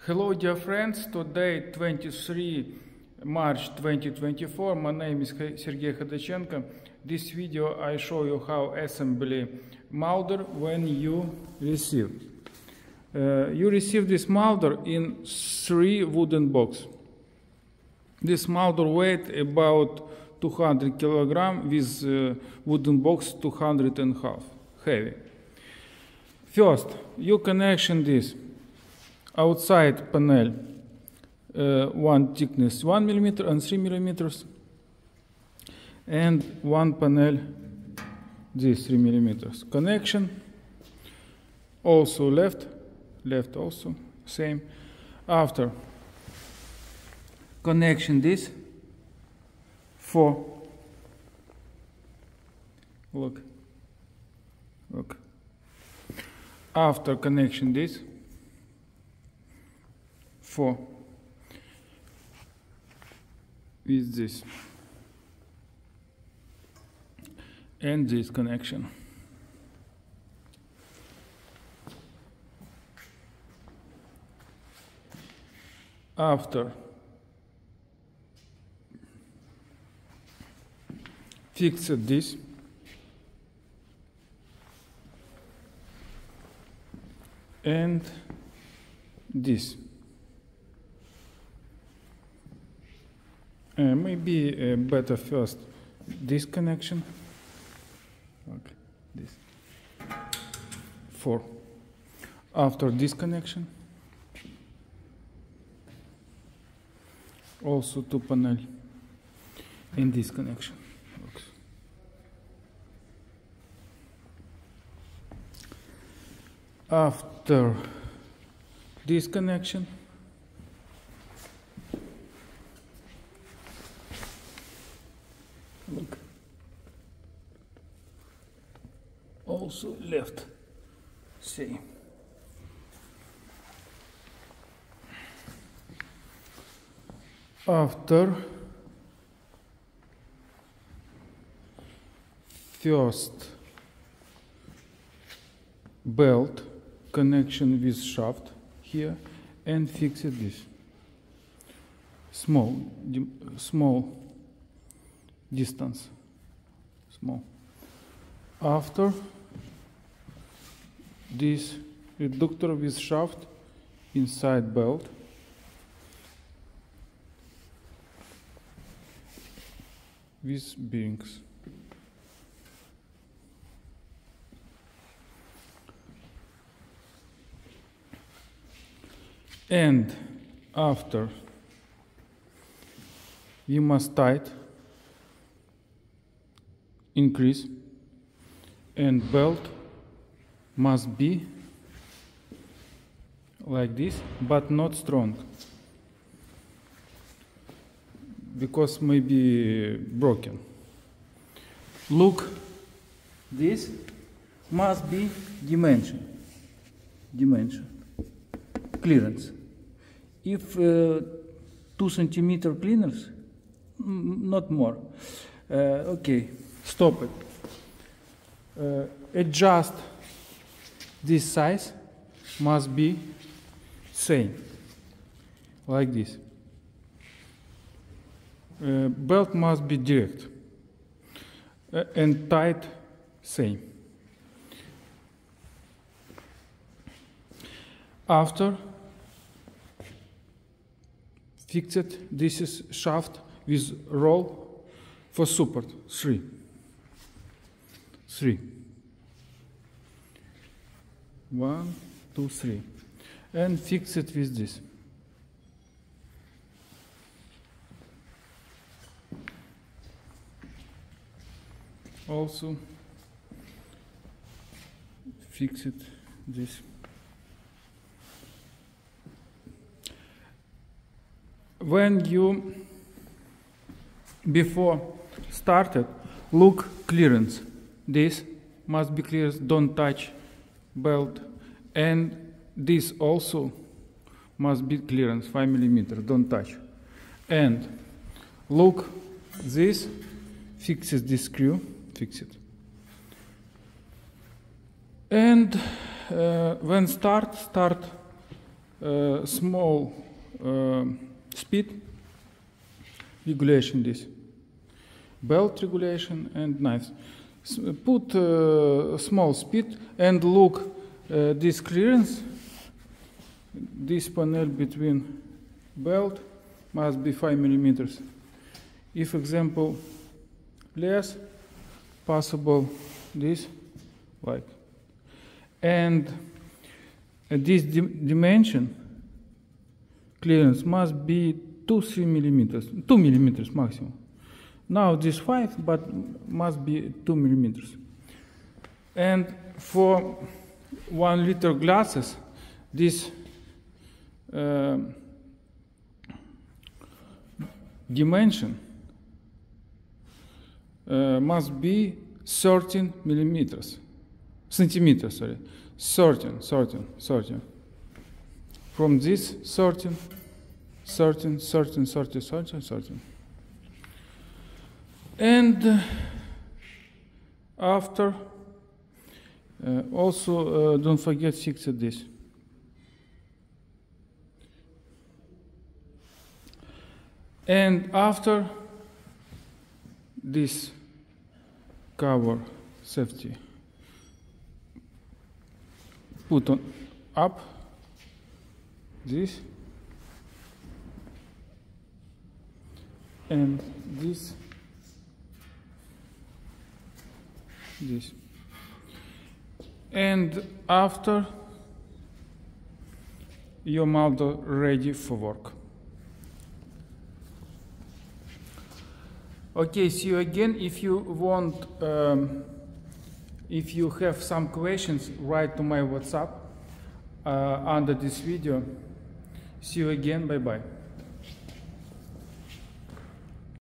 Hello dear friends, today 23 March 2024, my name is Sergey Khodachenko. This video I show you how assembly moulder when you receive. You receive this moulder in 3 wooden box. This moulder weight about 200 kg with wooden box 200.5 heavy. First, you connection this outside panel one thickness 1 mm and 3 mm, and one panel this 3 mm connection. Also left also same. After connection this for look. After connection this for with this and this connection. After fix this and this. Maybe better first this connection. Okay, this. For after this connection, also two panel in this connection. Okay. After this connection, look, also left, same. After first belt connection with shaft here and fix it this small distance, small. After this reductor with shaft inside belt, with bearings. And after we must tight increase, and belt must be like this, but not strong, because maybe broken. Look, this must be dimension clearance. If 2 centimeter clearance, not more. Okay, stop it. Adjust this size must be same, like this. Belt must be direct and tight same. After fix it, this is shaft with roll for support 3. 1, 2, 3, and fix it with this. Also fix it this. When you before started, look clearance. This must be clear, don't touch belt, and this also must be clearance 5 mm, don't touch. And look, this fixes this screw, fix it. And when start small speed regulation, this belt regulation and knives. Put small speed and look this clearance. This panel between belt must be 5 millimeters. If example less, possible this like. And this dimension clearance must be 2-3 millimeters, 2 millimeters maximum. Now this 5, but must be 2 millimeters. And for 1 liter glasses, this dimension must be 13 millimeters, centimeters, sorry, 13. From this 13. And after, also don't forget fix this. And after this cover safety, put on up this and this. And after your moulder ready for work. Okay, see you again. If you want, if you have some questions, write to my WhatsApp under this video. See you again. Bye bye.